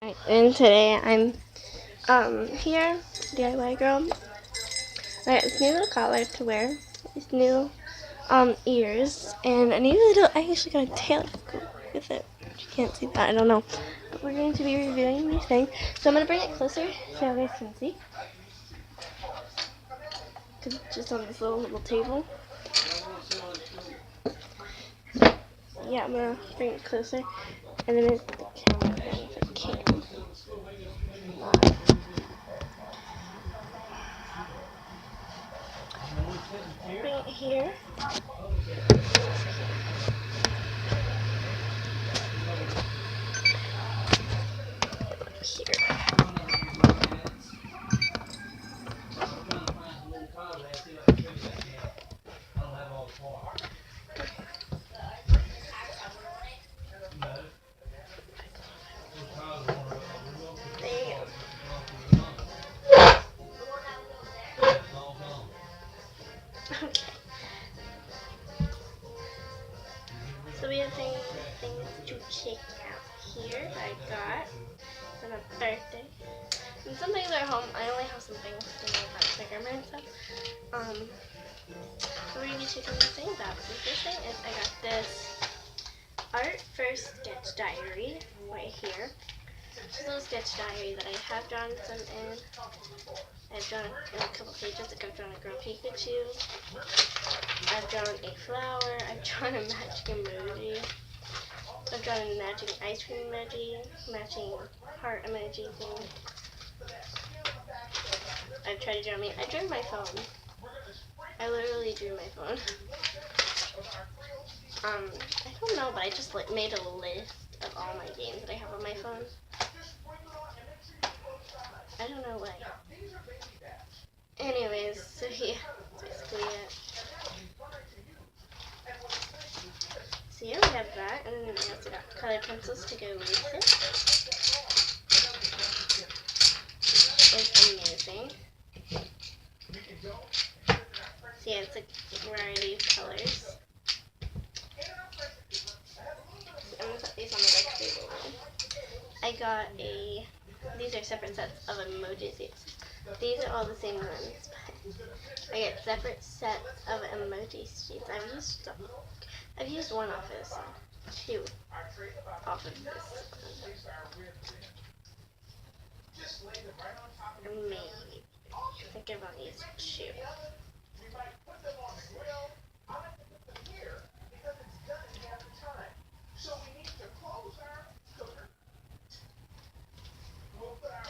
And today I'm here, DIY girl. I got this new little collar to wear, these new ears, and a new little. I actually got a tail to go with it. You can't see that, I don't know. But we're going to be reviewing these things, so I'm gonna bring it closer so you guys can see. Cause it's just on this little table. Yeah, I'm gonna bring it closer, and then it's the camera thing if I can. Bring it here. Here. There you go. Okay. So we have things to check out here that I got for my birthday. And some things are at home. I only have some things about Spider-Man and stuff. So we're gonna be checking these things out. So the first thing is I got this Art First Sketch Diary right here. It's a little sketch diary that I have drawn some in. I've drawn in a couple pages. Like I've drawn a girl Pikachu. I've drawn a flower. I've drawn a magic emoji. I've drawn a matching ice cream emoji, matching heart emoji thing. I've tried to draw me. I drew my phone. I literally drew my phone. I don't know, but I just made a list of all my games that I have on my phone. I don't know why. Anyways, so yeah, that's basically it. So yeah, we have that, and then I also got colored pencils to go with it. It's amazing. So yeah, it's a variety of colors. I'm gonna put these on the right table. I got these are separate sets of emojis. These are all the same ones, but I get separate sets of emoji sheets. I've used one off of this one, two off of this one. Maybe. I think I've only used two.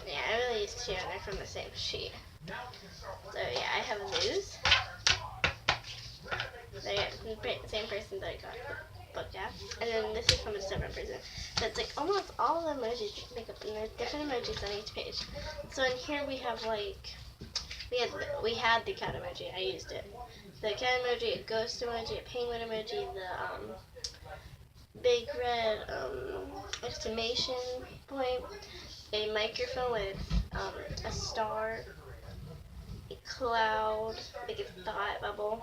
Yeah, I really used two and they're from the same sheet. So yeah, I have those. They're the same person that I got the book at. And then this is from a different person. So it's like almost all the emojis make up, and there's different emojis on each page. So in here we have we had the cat emoji. I used it. The cat emoji, a ghost emoji, a penguin emoji, the big red exclamation point, a microphone with a star, a cloud, like a thought bubble,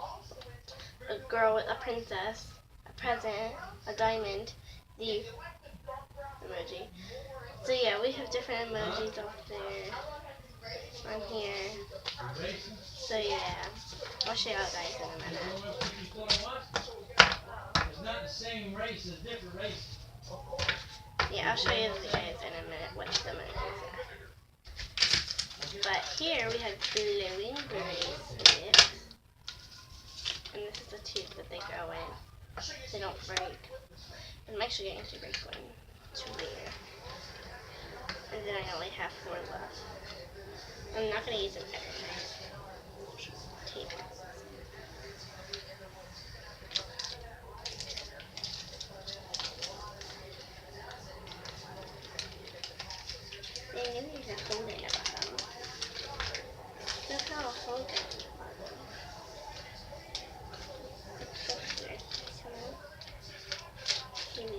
a girl with a princess, a present, a diamond, the emoji. So yeah, we have different emojis up there on here. So yeah, I'll show you guys in a minute. It's not the same race as different races. Yeah, I'll show you guys in a minute what the emojis are. But here we have glowing bracelets. And this is the tube that they go in. They don't break. I'm actually going to break one to wear. And then I only have 4 left. I'm not going to use them every night. Tape. And then there's a hole in the bottom. Look how a hole goes in the bottom. It's so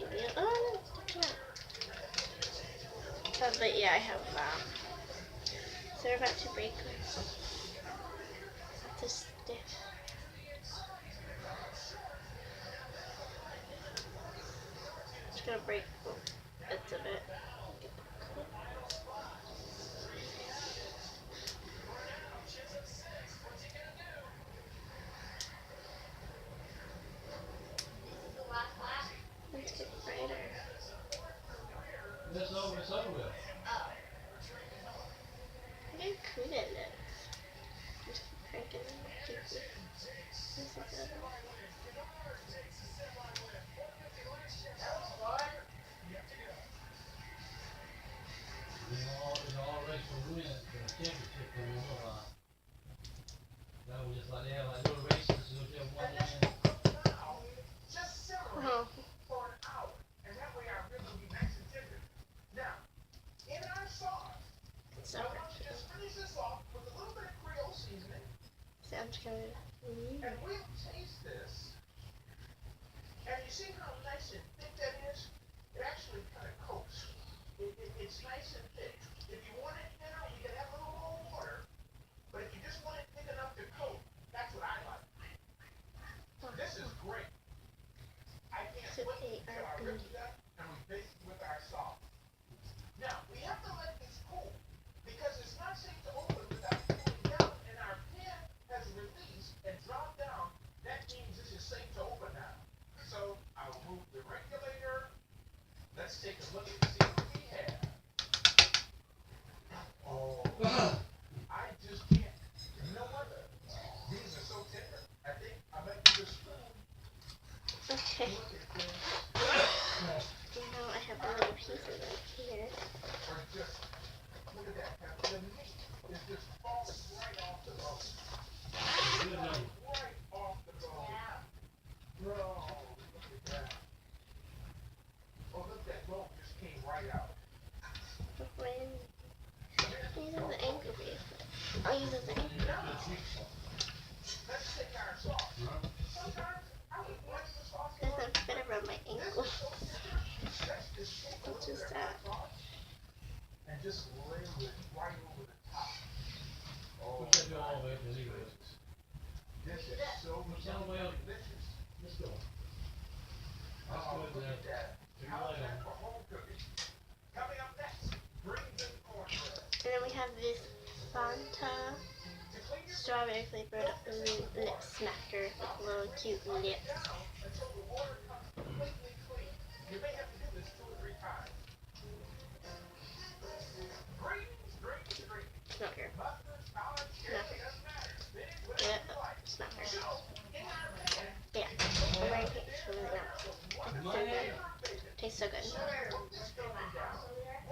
weird. Oh, no, but yeah, I have so we're about to break this stiff. Just gonna break bits of it. Look how cool it looks. Just cranking it. This is good. Oh. So I'm just gonna. And we'll taste this. And you see how nice and thick that is? It actually kind of coats. It's nice and thick. If you want it thinner, you can have a little more water. But if you just want it thick enough to coat, that's what I like. This is great. I can't So wait they until are our ribs are done and we bake it with our sauce. Now, we have to let this cool because it's not safe to open without cooling down, and our pan has released and dropped down. That means this is safe to open now. So I'll move the regulator. Let's take a look and see what we have. Oh, I just can't. You know what? These are so tender. I think I might use a spoon. Okay. Look at this. Now I have a little piece of it here. Or just look at that. The meat is just falling right off the bone. Right off the bone. Bro, look at that. Oh, look, that bone just came right out. When these are the ankle bracelet. I'll use it as an ankle. Let's take our sauce. Sometimes I would like the sauce. Doesn't fit around my ankle. Let's just take a What's little just bit of our that? sauce and just lay it right over the top. Oh, this is so delicious. Oh, look at that. How's that for home cooking? Coming up next, greens and cornbread. And then we have this Fanta To clean your strawberry flavored lip smacker with little cute lips. until the water comes completely clean. You may have to do this 2 or 3 times. Greens. Not here. Mustard, collard, cherry, doesn't matter. Spinach, Yeah, whatever you like. smacker. So, in our pan, Yeah, I'm wearing it for right now. It's so good. Tastes so good. put this filling down.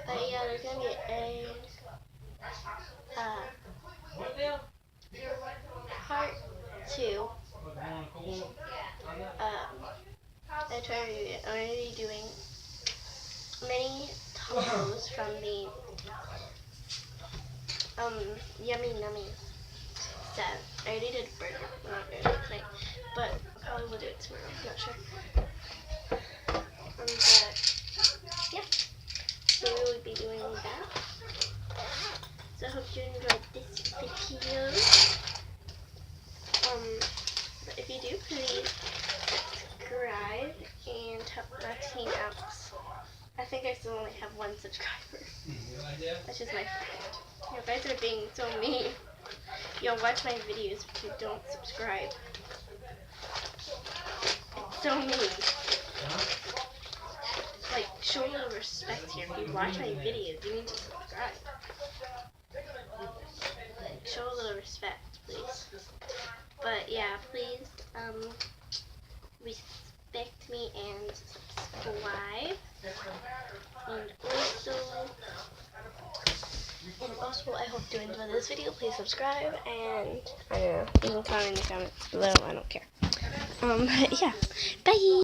But yeah, there's gonna be a part 2. I told you I'm gonna be doing mini tacos from the Yummy Nummies set. I already did burger, I'm not gonna do it tonight, but I probably will do it tomorrow. I'm not sure. But yeah, so we will be doing that. So I hope you enjoyed this video. But if you do, please subscribe and help my team out. I think I still only have 1 subscriber, which is my friend. You guys are being so mean. You'll watch my videos, but you don't subscribe. It's so mean. Like, show a little respect here. If you watch my videos, you need to subscribe. Like, show a little respect, please. But yeah, please, respect me and subscribe. And also, I hope you enjoyed this video. Please subscribe, and I don't know, you can comment in the comments below. I don't care. Yeah, bye.